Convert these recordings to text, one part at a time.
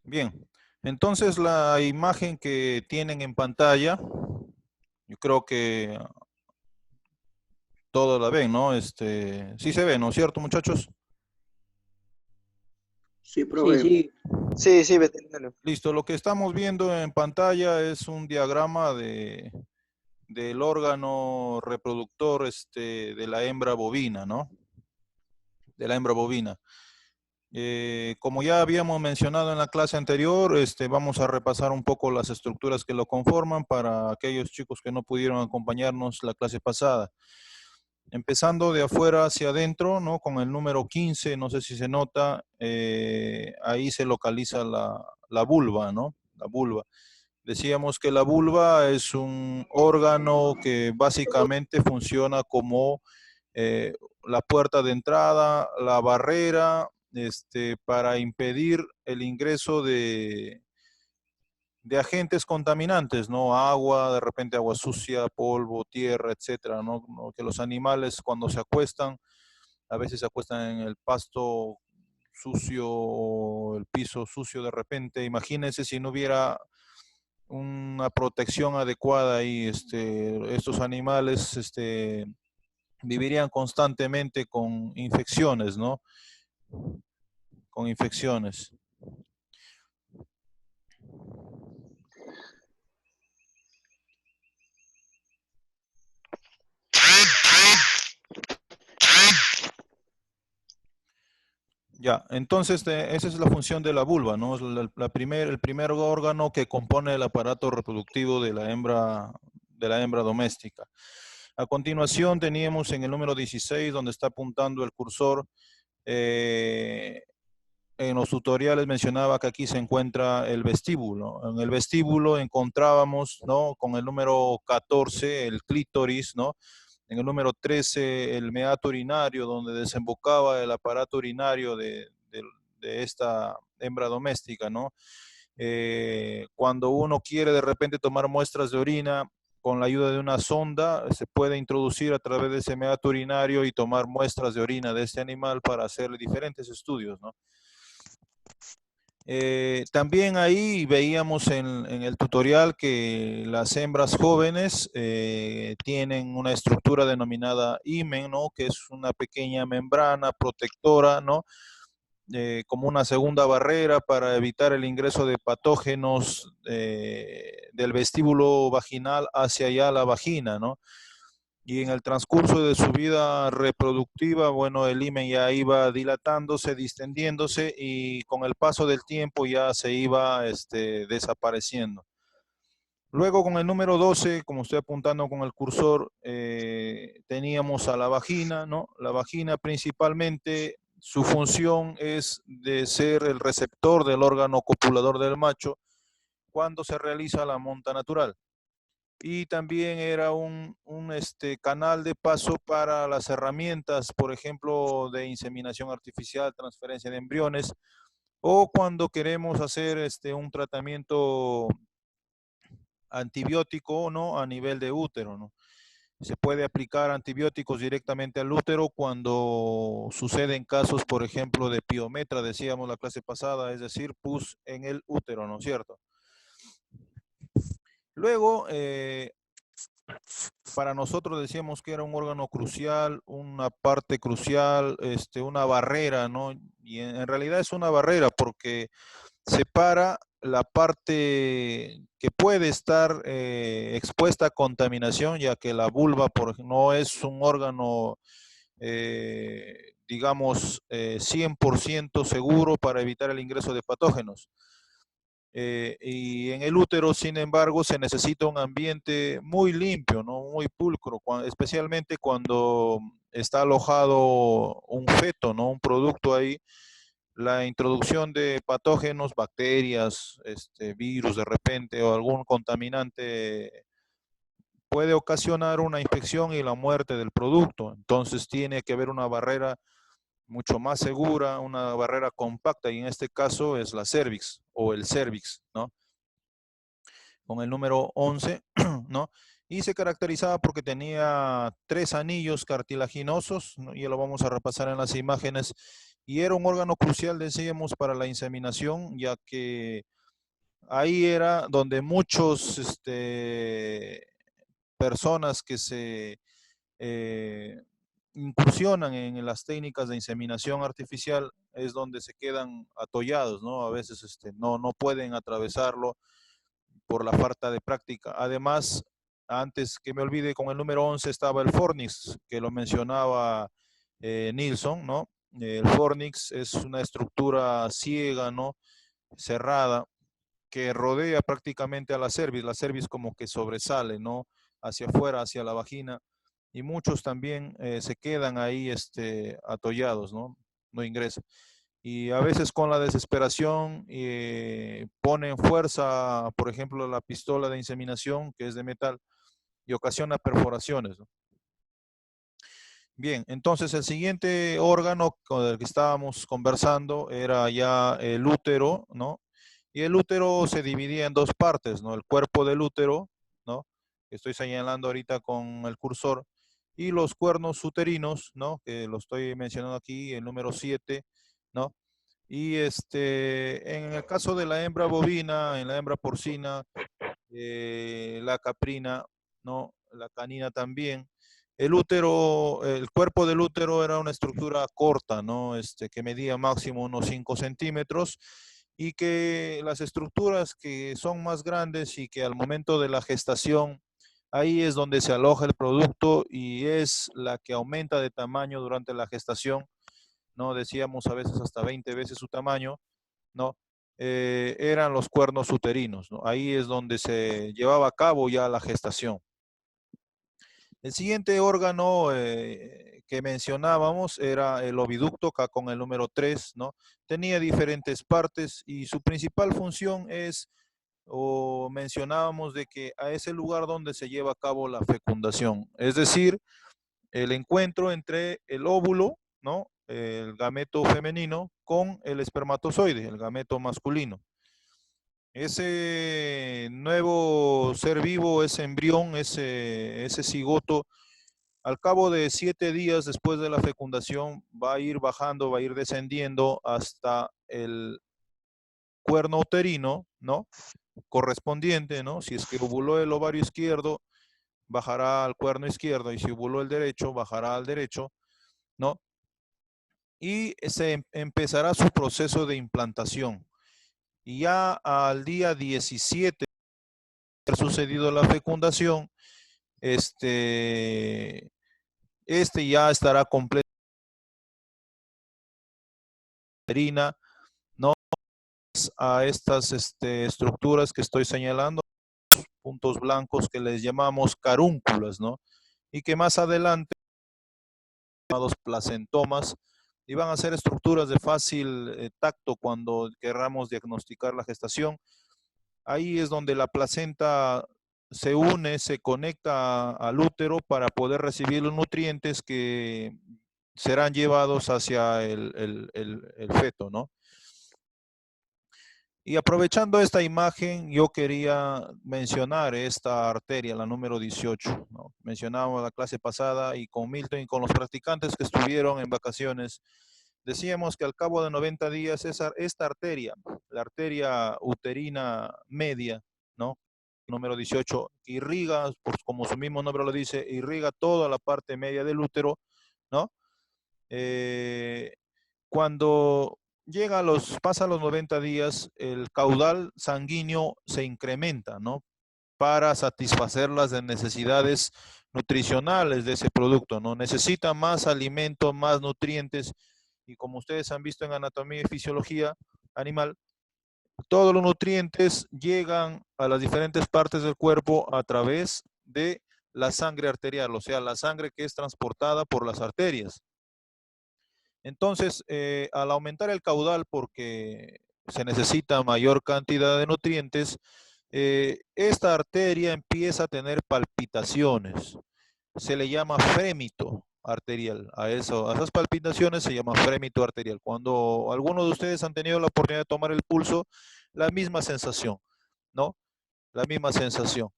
Bien, entonces la imagen que tienen en pantalla, yo creo que todos la ven, ¿no? Sí se ve, ¿no es cierto, muchachos? Sí, Sí, profe. sí. Sí, sí, veterinario. Listo, lo que estamos viendo en pantalla es un diagrama del órgano reproductor de la hembra bovina, ¿no? De la hembra bovina. Como ya habíamos mencionado en la clase anterior, vamos a repasar un poco las estructuras que lo conforman para aquellos chicos que no pudieron acompañarnos la clase pasada. Empezando de afuera hacia adentro, ¿no? Con el número 15, no sé si se nota, ahí se localiza la vulva, ¿no? La vulva. Decíamos que la vulva es un órgano que básicamente funciona como la puerta de entrada, la barrera, para impedir el ingreso de agentes contaminantes, ¿no? Agua, de repente agua sucia, polvo, tierra, etcétera, ¿no? Que los animales cuando se acuestan, a veces se acuestan en el pasto sucio o el piso sucio de repente. Imagínense si no hubiera una protección adecuada y estos animales vivirían constantemente con infecciones, ¿no? Con infecciones. Ya, entonces esa es la función de la vulva, ¿no? Es el primer órgano que compone el aparato reproductivo de la hembra doméstica. A continuación teníamos en el número 16, donde está apuntando el cursor, en los tutoriales mencionaba que aquí se encuentra el vestíbulo. En el vestíbulo encontrábamos, ¿no? Con el número 14, el clítoris, ¿no? En el número 13, el meato urinario, donde desembocaba el aparato urinario de esta hembra doméstica, ¿no? Cuando uno quiere de repente tomar muestras de orina, con la ayuda de una sonda, se puede introducir a través de ese meato urinario y tomar muestras de orina de este animal para hacer diferentes estudios, ¿no? También ahí veíamos en el tutorial que las hembras jóvenes tienen una estructura denominada himen, ¿no? Que es una pequeña membrana protectora, ¿no? Como una segunda barrera para evitar el ingreso de patógenos del vestíbulo vaginal hacia allá la vagina, ¿no? Y en el transcurso de su vida reproductiva, bueno, el himen ya iba dilatándose, distendiéndose y con el paso del tiempo ya se iba desapareciendo. Luego con el número 12, como estoy apuntando con el cursor, teníamos a la vagina, ¿no? La vagina principalmente, su función es de ser el receptor del órgano copulador del macho cuando se realiza la monta natural. Y también era un canal de paso para las herramientas, por ejemplo, de inseminación artificial, transferencia de embriones, o cuando queremos hacer un tratamiento antibiótico, ¿no? A nivel de útero, ¿no? Se puede aplicar antibióticos directamente al útero cuando suceden casos, por ejemplo, de piometra, decíamos la clase pasada, es decir, pus en el útero, ¿no es cierto? Luego, para nosotros decíamos que era un órgano crucial, una parte crucial, una barrera, ¿no? Y en realidad es una barrera porque separa la parte que puede estar expuesta a contaminación, ya que la vulva no es un órgano, digamos, 100% seguro para evitar el ingreso de patógenos. Y en el útero, sin embargo, se necesita un ambiente muy limpio, ¿no? Muy pulcro, especialmente cuando está alojado un feto, ¿no? Un producto ahí. La introducción de patógenos, bacterias, virus de repente o algún contaminante puede ocasionar una infección y la muerte del producto. Entonces tiene que haber una barrera mucho más segura, una barrera compacta, y en este caso es la cervix o el cervix, ¿no? Con el número 11, ¿no? Y se caracterizaba porque tenía 3 anillos cartilaginosos, ¿no? Y lo vamos a repasar en las imágenes, y era un órgano crucial, decíamos, para la inseminación, ya que ahí era donde muchos personas que se incursionan en las técnicas de inseminación artificial es donde se quedan atollados, ¿no? A veces no pueden atravesarlo por la falta de práctica. Además, antes que me olvide, con el número 11 estaba el Fornix, que lo mencionaba Nilsson, ¿no? El Fornix es una estructura ciega, ¿no? Cerrada, que rodea prácticamente a la cervix como que sobresale, ¿no? Hacia afuera, hacia la vagina, y muchos también se quedan ahí atollados, ¿no? No ingresan. Y a veces con la desesperación ponen fuerza, por ejemplo, la pistola de inseminación, que es de metal, y ocasiona perforaciones, ¿no? Bien, entonces el siguiente órgano con el que estábamos conversando era ya el útero, ¿no? Y el útero se dividía en dos partes, ¿no? El cuerpo del útero, ¿no? Que estoy señalando ahorita con el cursor, y los cuernos uterinos, ¿no? Que lo estoy mencionando aquí, el número 7, ¿no? Y en el caso de la hembra bovina, en la hembra porcina, la caprina, ¿no? La canina también. El útero, el cuerpo del útero era una estructura corta, ¿no? Que medía máximo unos 5 centímetros, y que las estructuras que son más grandes y que al momento de la gestación, ahí es donde se aloja el producto y es la que aumenta de tamaño durante la gestación, ¿no? Decíamos a veces hasta 20 veces su tamaño, ¿no? Eran los cuernos uterinos, ¿no? Ahí es donde se llevaba a cabo ya la gestación. El siguiente órgano que mencionábamos era el oviducto, acá con el número 3, ¿no? Tenía diferentes partes y su principal función es, o mencionábamos, de que a ese lugar donde se lleva a cabo la fecundación, es decir, el encuentro entre el óvulo, ¿no? El gameto femenino con el espermatozoide, el gameto masculino. Ese nuevo ser vivo, ese embrión, ese cigoto, al cabo de 7 días después de la fecundación, va a ir bajando, va a ir descendiendo hasta el cuerno uterino, ¿no? Correspondiente, ¿no? Si es que ovuló el ovario izquierdo, bajará al cuerno izquierdo, y si ovuló el derecho, bajará al derecho, ¿no? Y se empezará su proceso de implantación. Y ya al día 17 de haber sucedido la fecundación, este, ya estará completo, ¿no? A estas estructuras que estoy señalando, puntos blancos que les llamamos carúnculas, ¿no? Y que más adelante llamados placentomas, y van a ser estructuras de fácil tacto cuando querramos diagnosticar la gestación. Ahí es donde la placenta se une, se conecta al útero para poder recibir los nutrientes que serán llevados hacia el feto, ¿no? Y aprovechando esta imagen, yo quería mencionar esta arteria, la número 18, ¿no? Mencionábamos la clase pasada, y con Milton y con los practicantes que estuvieron en vacaciones, decíamos que al cabo de 90 días esta arteria, la arteria uterina media, ¿no? Número 18, irriga, pues como su mismo nombre lo dice, irriga toda la parte media del útero, ¿no? Eh, Cuando pasa los 90 días, el caudal sanguíneo se incrementa, ¿no? Para satisfacer las necesidades nutricionales de ese producto, ¿no? Necesita más alimento, más nutrientes, y como ustedes han visto en anatomía y fisiología animal, todos los nutrientes llegan a las diferentes partes del cuerpo a través de la sangre arterial, o sea, la sangre que es transportada por las arterias. Entonces, al aumentar el caudal, porque se necesita mayor cantidad de nutrientes, esta arteria empieza a tener palpitaciones. Se le llama frémito arterial. A esas palpitaciones se llama frémito arterial. Cuando algunos de ustedes han tenido la oportunidad de tomar el pulso, la misma sensación, ¿no? La misma sensación.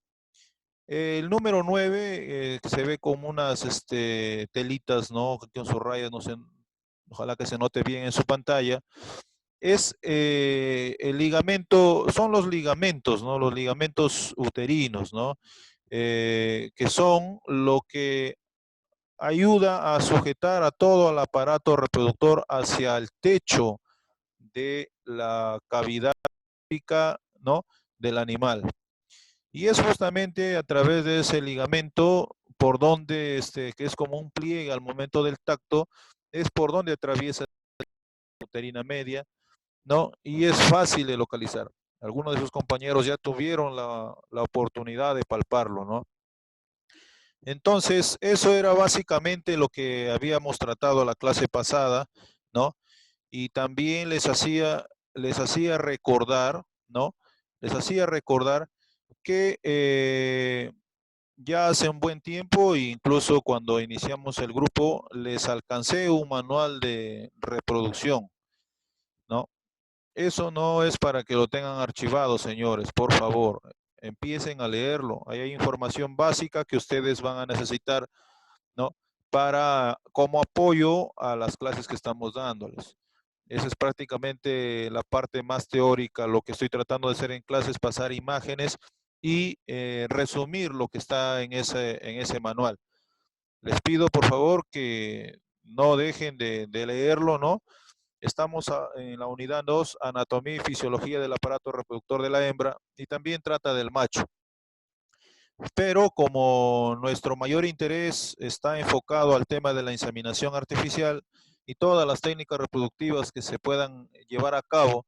El número 9 se ve como unas telitas, ¿no? Con sus rayas, no sé ojalá que se note bien en su pantalla, es el ligamento, son los ligamentos, ¿no? Los ligamentos uterinos, ¿no? Que son lo que ayuda a sujetar a todo el aparato reproductor hacia el techo de la cavidad, ¿no? Del animal. Y es justamente a través de ese ligamento por donde, que es como un pliegue al momento del tacto, es por donde atraviesa la uterina media, ¿no? Y es fácil de localizar. Algunos de sus compañeros ya tuvieron la oportunidad de palparlo, ¿no? Entonces, eso era básicamente lo que habíamos tratado la clase pasada, ¿no? Y también les hacía recordar, ¿no? Les hacía recordar que ya hace un buen tiempo, incluso cuando iniciamos el grupo, les alcancé un manual de reproducción, ¿no? Eso no es para que lo tengan archivado, señores, por favor. Empiecen a leerlo. Ahí hay información básica que ustedes van a necesitar, ¿no? Para, como apoyo a las clases que estamos dándoles. Esa es prácticamente la parte más teórica. Lo que estoy tratando de hacer en clase es pasar imágenes y resumir lo que está en ese manual. Les pido por favor que no dejen de leerlo, ¿no? Estamos en la unidad 2, anatomía y fisiología del aparato reproductor de la hembra, y también trata del macho. Pero como nuestro mayor interés está enfocado al tema de la inseminación artificial y todas las técnicas reproductivas que se puedan llevar a cabo,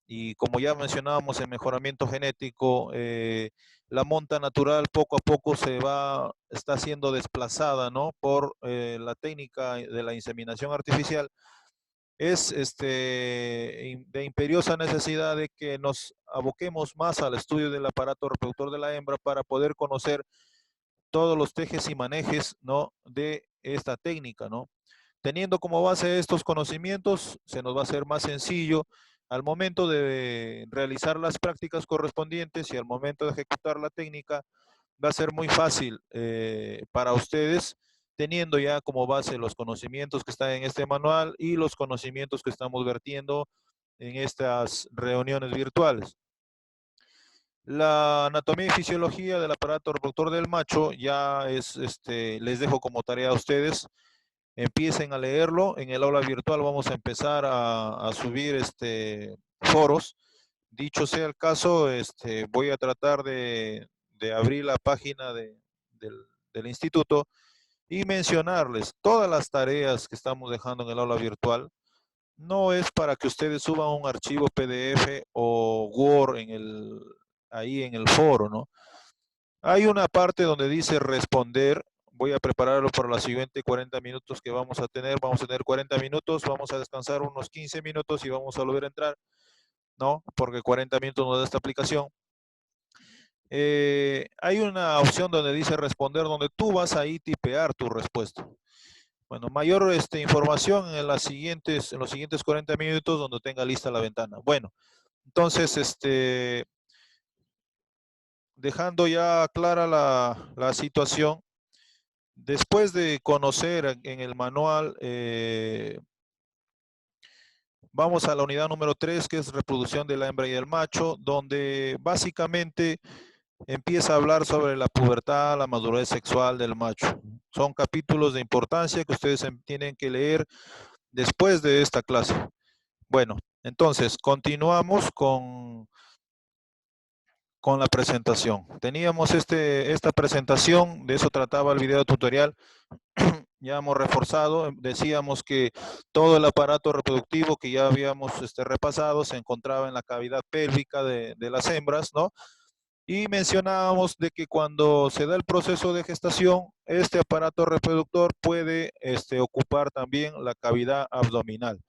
y como ya mencionábamos en mejoramiento genético, la monta natural poco a poco está siendo desplazada, ¿no? Por la técnica de la inseminación artificial. Es de imperiosa necesidad de que nos aboquemos más al estudio del aparato reproductor de la hembra para poder conocer todos los tejes y manejes, ¿no? De esta técnica, ¿no? Teniendo como base estos conocimientos, se nos va a hacer más sencillo al momento de realizar las prácticas correspondientes y al momento de ejecutar la técnica, va a ser muy fácil para ustedes, teniendo ya como base los conocimientos que están en este manual y los conocimientos que estamos vertiendo en estas reuniones virtuales. La anatomía y fisiología del aparato reproductor del macho ya es, les dejo como tarea a ustedes. Empiecen a leerlo. En el aula virtual vamos a empezar a subir foros. Dicho sea el caso, voy a tratar de abrir la página del, del instituto y mencionarles todas las tareas que estamos dejando en el aula virtual. No es para que ustedes suban un archivo PDF o Word ahí en el foro, ¿no? Hay una parte donde dice responder. Voy a prepararlo para los siguientes 40 minutos que vamos a tener. Vamos a tener 40 minutos, vamos a descansar unos 15 minutos y vamos a volver a entrar, ¿no? Porque 40 minutos nos da esta aplicación. Hay una opción donde dice responder, donde tú vas a ahí tipear tu respuesta. Bueno, mayor información en los siguientes 40 minutos donde tenga lista la ventana. Bueno, entonces, dejando ya clara la situación, después de conocer en el manual, vamos a la unidad número 3, que es reproducción de la hembra y el macho, donde básicamente empieza a hablar sobre la pubertad, la madurez sexual del macho. Son capítulos de importancia que ustedes tienen que leer después de esta clase. Bueno, entonces continuamos con la presentación. Teníamos esta presentación, de eso trataba el video tutorial. Ya hemos reforzado, decíamos que todo el aparato reproductivo que ya habíamos repasado se encontraba en la cavidad pélvica de las hembras, ¿no? Y mencionábamos de que cuando se da el proceso de gestación, este aparato reproductor puede ocupar también la cavidad abdominal.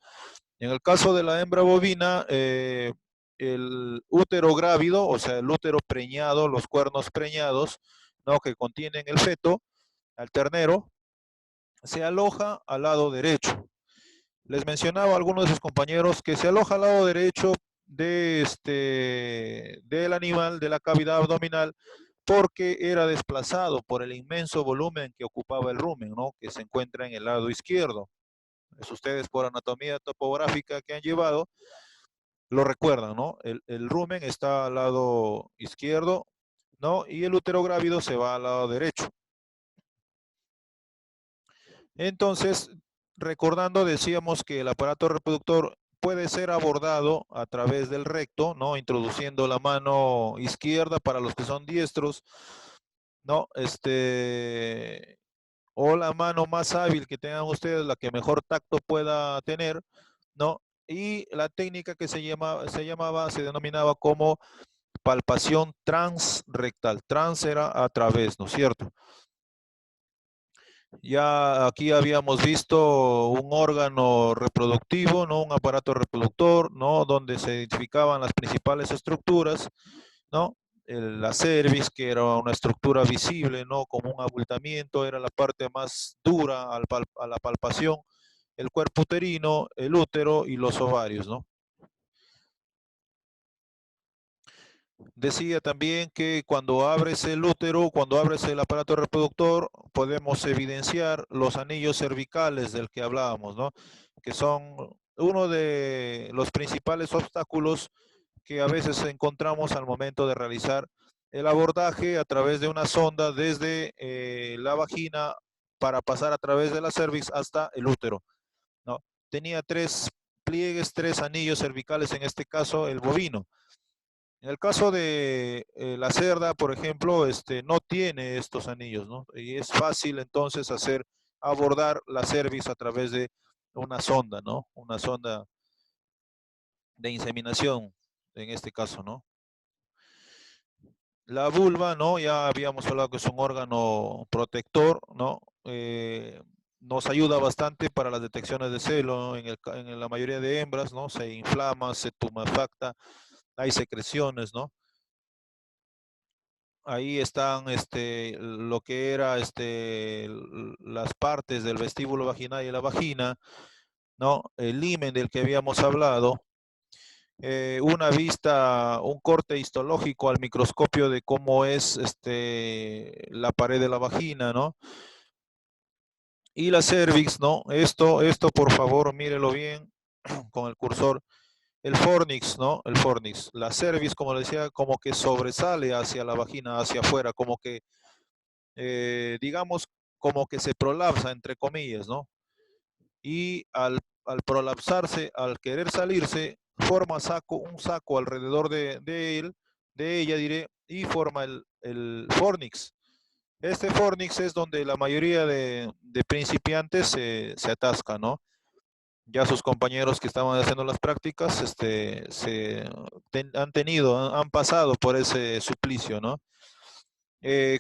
En el caso de la hembra bovina, el útero grávido, o sea, el útero preñado, los cuernos preñados, ¿no? Que contienen el feto, al ternero, se aloja al lado derecho. Les mencionaba a algunos de sus compañeros que se aloja al lado derecho del animal, de la cavidad abdominal, porque era desplazado por el inmenso volumen que ocupaba el rumen, ¿no? Que se encuentra en el lado izquierdo. Es ustedes por anatomía topográfica que han llevado, lo recuerdan, ¿no? El rumen está al lado izquierdo, ¿no? Y el útero grávido se va al lado derecho. Entonces, recordando, decíamos que el aparato reproductor puede ser abordado a través del recto, ¿no? Introduciendo la mano izquierda para los que son diestros, ¿no? O la mano más hábil que tengan ustedes, la que mejor tacto pueda tener, ¿no? Y la técnica que se denominaba como palpación transrectal. Trans era a través, ¿no es cierto? Ya aquí habíamos visto un órgano reproductivo, ¿no? Un aparato reproductor, ¿no? Donde se identificaban las principales estructuras, ¿no? La cervix, que era una estructura visible, ¿no? Como un abultamiento, era la parte más dura a la palpación. El cuerpo uterino, el útero y los ovarios, ¿no? Decía también que cuando abres el útero, cuando abres el aparato reproductor, podemos evidenciar los anillos cervicales del que hablábamos, ¿no? Que son uno de los principales obstáculos que a veces encontramos al momento de realizar el abordaje a través de una sonda desde la vagina para pasar a través de la cervix hasta el útero, ¿no? Tenía tres pliegues, tres anillos cervicales, en este caso el bovino. En el caso de la cerda, por ejemplo, no tiene estos anillos, ¿no? Y es fácil entonces abordar la cervix a través de una sonda, ¿no? Una sonda de inseminación, en este caso, ¿no? La vulva, ¿no? Ya habíamos hablado que es un órgano protector, ¿no? Nos ayuda bastante para las detecciones de celo, ¿no? En la mayoría de hembras, ¿no? Se inflama, se tumefacta, hay secreciones, ¿no? Ahí están lo que era las partes del vestíbulo vaginal y la vagina, ¿no? El himen del que habíamos hablado, una vista, un corte histológico al microscopio de cómo es la pared de la vagina, ¿no? Y la cervix, ¿no? Esto por favor, mírelo bien con el cursor. El fornix, ¿no? El fornix. La cervix, como le decía, como que sobresale hacia la vagina, hacia afuera, como que digamos, como que se prolapsa, entre comillas, ¿no? Y al prolapsarse, al querer salirse, forma un saco alrededor de él, de ella, diré, y forma el fornix. Este fornix es donde la mayoría de principiantes se atasca, ¿no? Ya sus compañeros que estaban haciendo las prácticas han pasado por ese suplicio, ¿no?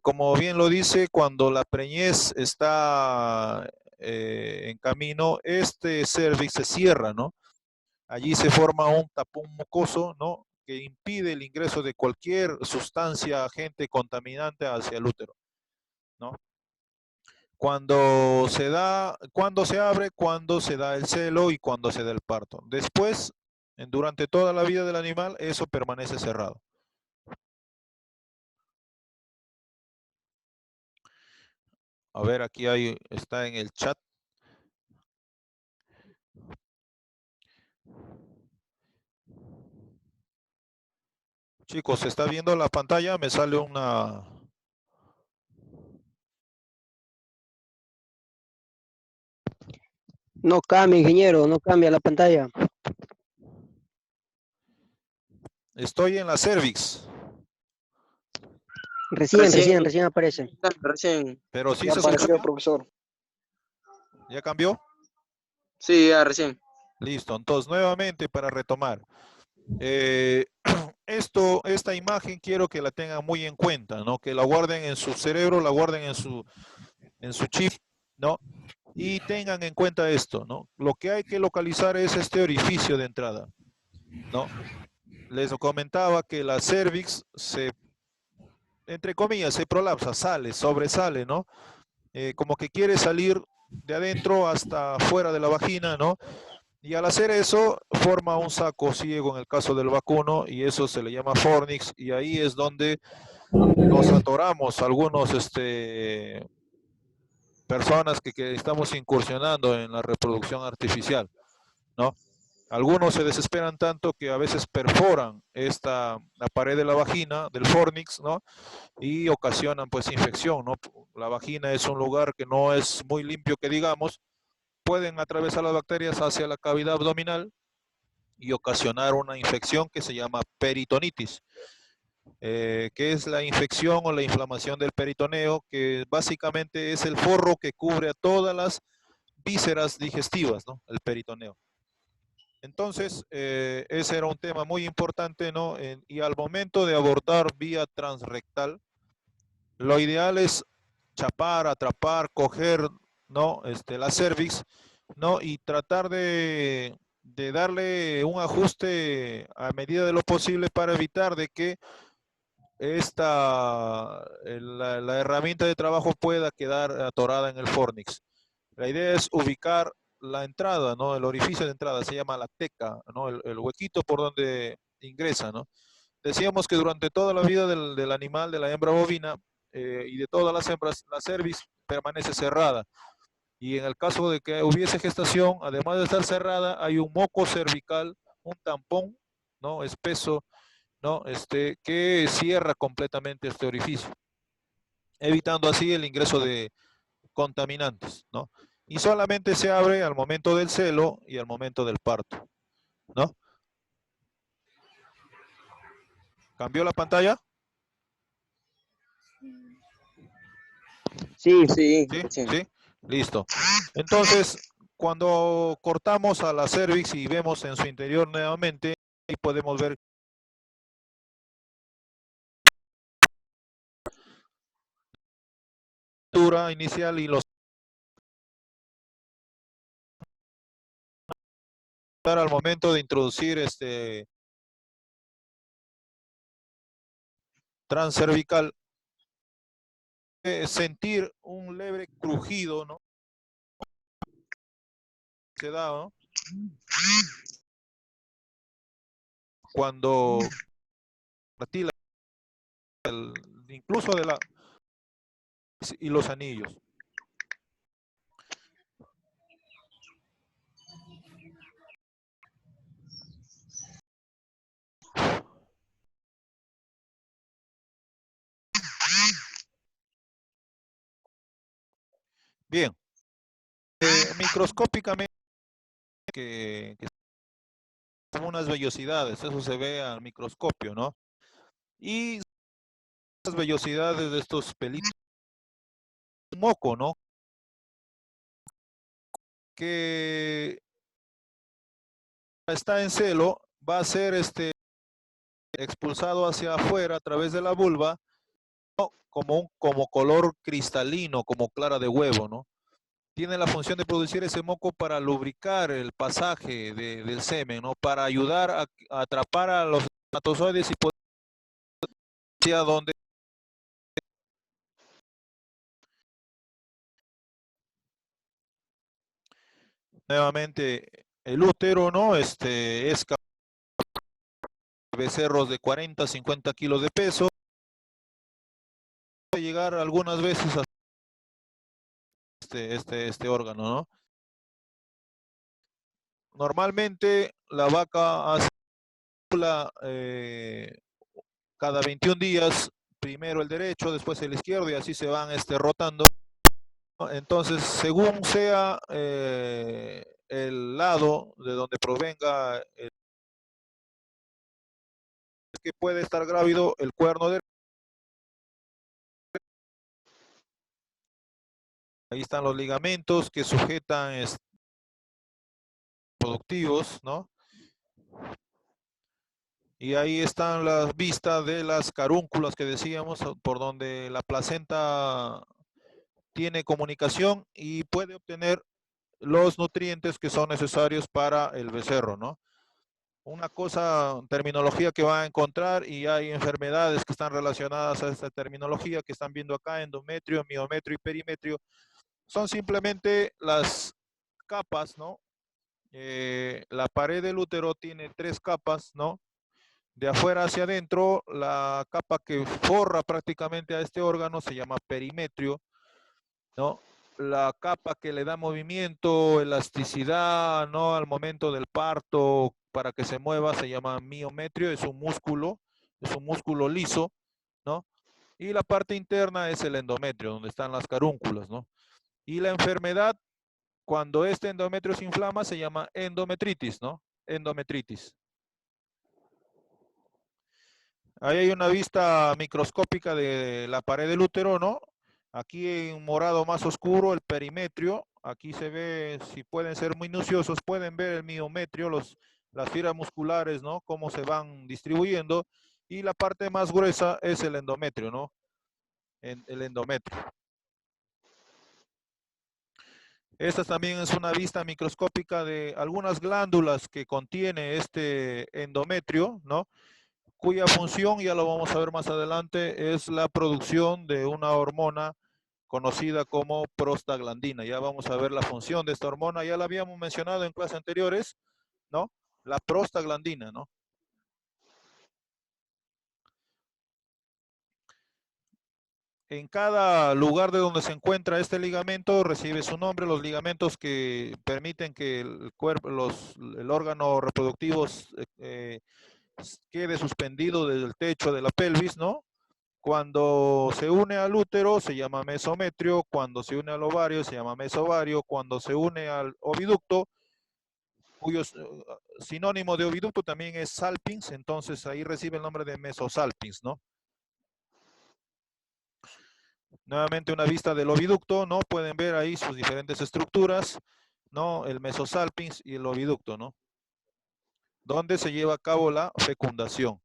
Como bien lo dice, cuando la preñez está en camino, este cervix se cierra, ¿no? Allí se forma un tapón mucoso, ¿no? Que impide el ingreso de cualquier sustancia, agente contaminante hacia el útero, ¿no? Cuando se abre, cuando se da el celo y cuando se da el parto. Después, durante toda la vida del animal, eso permanece cerrado. A ver, aquí está en el chat. Chicos, ¿se está viendo la pantalla? Me sale una... No cambia, ingeniero, no cambia la pantalla. Estoy en la cervix. Recién aparece. Recién. Pero sí Ya se apareció, escucha. profesor. ¿Ya cambió? Sí, ya recién. Listo. Entonces, nuevamente para retomar. Esta imagen quiero que la tengan muy en cuenta, ¿no? Que la guarden en su cerebro, la guarden en su chip, ¿no? Y tengan en cuenta esto, ¿no? Lo que hay que localizar es este orificio de entrada, ¿no? Les comentaba que la cervix entre comillas, se prolapsa, sobresale, ¿no? Como que quiere salir de adentro hasta fuera de la vagina, ¿no? Y al hacer eso, forma un saco ciego en el caso del vacuno, y eso se le llama fornix, y ahí es donde nos atoramos algunos personas que estamos incursionando en la reproducción artificial, ¿no? Algunos se desesperan tanto que a veces perforan la pared de la vagina, del fornix, ¿no? Y ocasionan pues infección, ¿no? La vagina es un lugar que no es muy limpio que digamos, pueden atravesar las bacterias hacia la cavidad abdominal y ocasionar una infección que se llama peritonitis, que es la infección o la inflamación del peritoneo, que básicamente es el forro que cubre a todas las vísceras digestivas, ¿no? El peritoneo. Entonces, ese era un tema muy importante, ¿no? Y al momento de abortar vía transrectal, lo ideal es chapar, atrapar, coger, ¿no? La cervix, ¿no? Y tratar de darle un ajuste a medida de lo posible para evitar de que la herramienta de trabajo pueda quedar atorada en el fornix. La idea es ubicar la entrada, ¿no? El orificio de entrada se llama la teca, ¿no? El huequito por donde ingresa, ¿no? Decíamos que durante toda la vida del animal, de la hembra bovina y de todas las hembras, la cervix permanece cerrada. Y en el caso de que hubiese gestación, además de estar cerrada, hay un moco cervical, un tampón, ¿no? Espeso, ¿no? Que cierra completamente este orificio, evitando así el ingreso de contaminantes, ¿no? Y solamente se abre al momento del celo y al momento del parto, ¿no? ¿Cambió la pantalla? Sí, Sí, ¿Sí? recién. ¿Sí? Listo. Entonces, cuando cortamos a la cervix y vemos en su interior nuevamente, ahí podemos ver la estructura inicial y los al momento de introducir transcervical, sentir un leve crujido, ¿no? Se da, ¿no? Cuando incluso de la y los anillos. Bien, microscópicamente que como unas vellosidades, eso se ve al microscopio, ¿no? Y las vellosidades de estos pelitos, moco, ¿no? Que está en celo, va a ser expulsado hacia afuera a través de la vulva, ¿no? Como color cristalino, como clara de huevo, ¿no? Tiene la función de producir ese moco para lubricar el pasaje del semen, ¿no? Para ayudar a atrapar a los espermatozoides y poder hacia donde nuevamente el útero, ¿no? Es capaz de becerros de 40, 50 kilos de peso, puede llegar algunas veces a este órgano, ¿no? Normalmente la vaca hace cada 21 días, primero el derecho, después el izquierdo y así se van rotando. Entonces, según sea el lado de donde provenga que puede estar grávido el cuerno derecho. Ahí están los ligamentos que sujetan productivos, ¿no? Y ahí están las vistas de las carúnculas que decíamos, por donde la placenta tiene comunicación y puede obtener los nutrientes que son necesarios para el becerro, ¿no? Una cosa, terminología que van a encontrar, y hay enfermedades que están relacionadas a esta terminología que están viendo acá: endometrio, miometrio y perimetrio. Son simplemente las capas, ¿no? La pared del útero tiene 3 capas, ¿no? De afuera hacia adentro, la capa que forra prácticamente a este órgano se llama perimetrio, ¿no? la capa que le da movimiento, elasticidad, ¿no? Al momento del parto, para que se mueva, se llama miometrio, es un músculo liso, ¿no? Y la parte interna es el endometrio, donde están las carúnculas, ¿no? Y la enfermedad, cuando este endometrio se inflama, se llama endometritis, ¿no? Endometritis. Ahí hay una vista microscópica de la pared del útero, ¿no? Aquí en morado más oscuro el perimetrio. Aquí se ve, si pueden ser minuciosos, pueden ver el miometrio, las fibras musculares, ¿no? Cómo se van distribuyendo. Y la parte más gruesa es el endometrio, ¿no? El endometrio. Esta también es una vista microscópica de algunas glándulas que contiene este endometrio, ¿no? Cuya función, ya lo vamos a ver más adelante, es la producción de una hormona conocida como prostaglandina. Ya vamos a ver la función de esta hormona, ya la habíamos mencionado en clases anteriores, ¿no? La prostaglandina, ¿no? En cada lugar de donde se encuentra este ligamento recibe su nombre. Los ligamentos que permiten que el cuerpo, el órgano reproductivo quede suspendido desde el techo de la pelvis, ¿no? Cuando se une al útero se llama mesometrio, cuando se une al ovario se llama mesovario, cuando se une al oviducto, cuyo sinónimo de oviducto también es salpings, entonces ahí recibe el nombre de mesosalpings, ¿no? Nuevamente una vista del oviducto, ¿no? Pueden ver ahí sus diferentes estructuras, ¿no? El mesosalpings y el oviducto, ¿no? Donde se lleva a cabo la fecundación.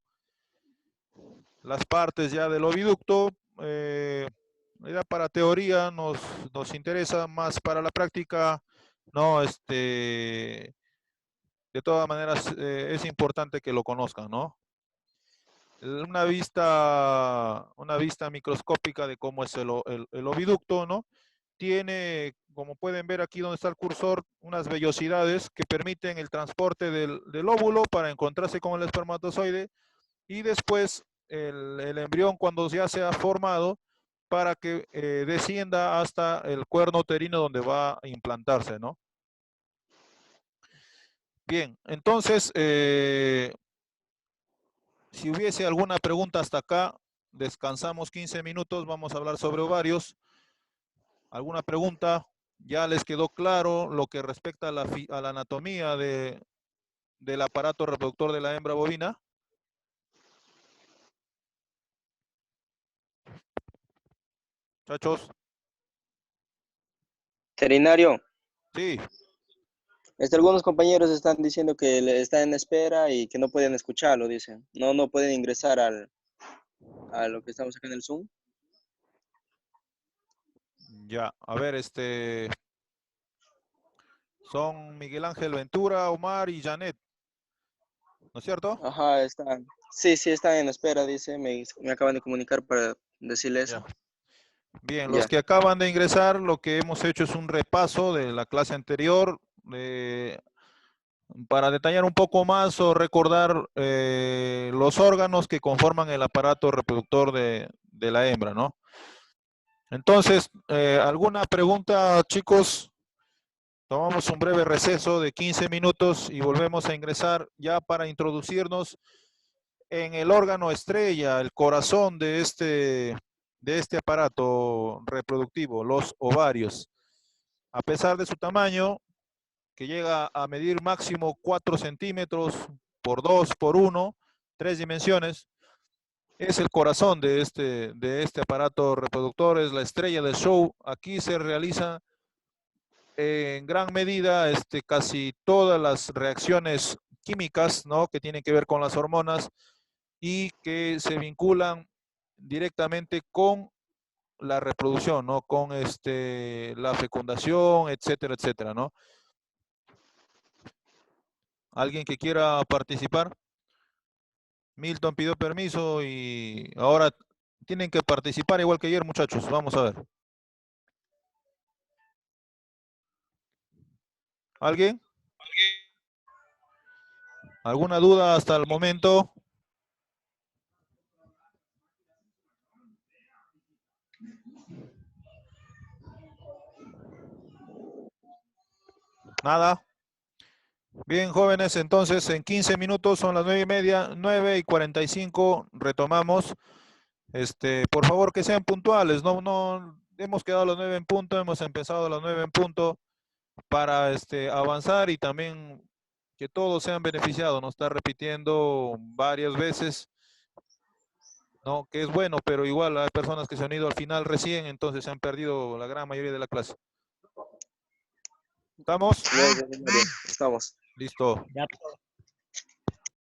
Las partes ya del oviducto, ya para teoría nos interesa, más para la práctica, no, de todas maneras es importante que lo conozcan, ¿no? Una vista microscópica de cómo es el oviducto, ¿no? Tiene, como pueden ver aquí donde está el cursor, unas vellosidades que permiten el transporte del óvulo para encontrarse con el espermatozoide y después el embrión cuando ya se ha formado para que descienda hasta el cuerno uterino donde va a implantarse, ¿no? Bien, entonces, si hubiese alguna pregunta hasta acá, descansamos 15 minutos, vamos a hablar sobre ovarios. ¿Alguna pregunta? ¿Ya les quedó claro lo que respecta a la anatomía del aparato reproductor de la hembra bovina? Muchachos, Veterinario, sí. algunos compañeros están diciendo que están en espera y que no pueden escucharlo, dicen. No pueden ingresar a lo que estamos acá en el Zoom. Ya, a ver, son Miguel Ángel Ventura, Omar y Janet, ¿no es cierto? Ajá, están. Sí, están en espera, dice. Me acaban de comunicar para decirle Ya. eso. Bien, los Ya. que acaban de ingresar, lo que hemos hecho es un repaso de la clase anterior para detallar un poco más o recordar los órganos que conforman el aparato reproductor de la hembra, ¿no? Entonces, ¿alguna pregunta, chicos? Tomamos un breve receso de 15 minutos y volvemos a ingresar ya para introducirnos en el órgano estrella, el corazón de este aparato reproductivo, los ovarios. A pesar de su tamaño, que llega a medir máximo 4 centímetros por 2 por 1, 3 dimensiones, es el corazón de este aparato reproductor, es la estrella del show. Aquí se realiza en gran medida casi todas las reacciones químicas, ¿no? Que tienen que ver con las hormonas y que se vinculan directamente con la reproducción, ¿no? Con la fecundación, etcétera, etcétera, ¿no? ¿Alguien que quiera participar? Milton pidió permiso y ahora tienen que participar igual que ayer, muchachos. Vamos a ver. ¿Alguien? ¿Alguna duda hasta el momento? Nada. Bien, jóvenes, entonces en 15 minutos son las 9:30, 9:45, retomamos. Por favor, que sean puntuales, no, hemos quedado a las 9 en punto, hemos empezado a las 9 en punto para avanzar y también que todos sean beneficiados. Nos está repitiendo varias veces, ¿no? Que es bueno, pero igual hay personas que se han ido al final recién, entonces se han perdido la gran mayoría de la clase. ¿Estamos? Luego, estamos. Listo. Ya.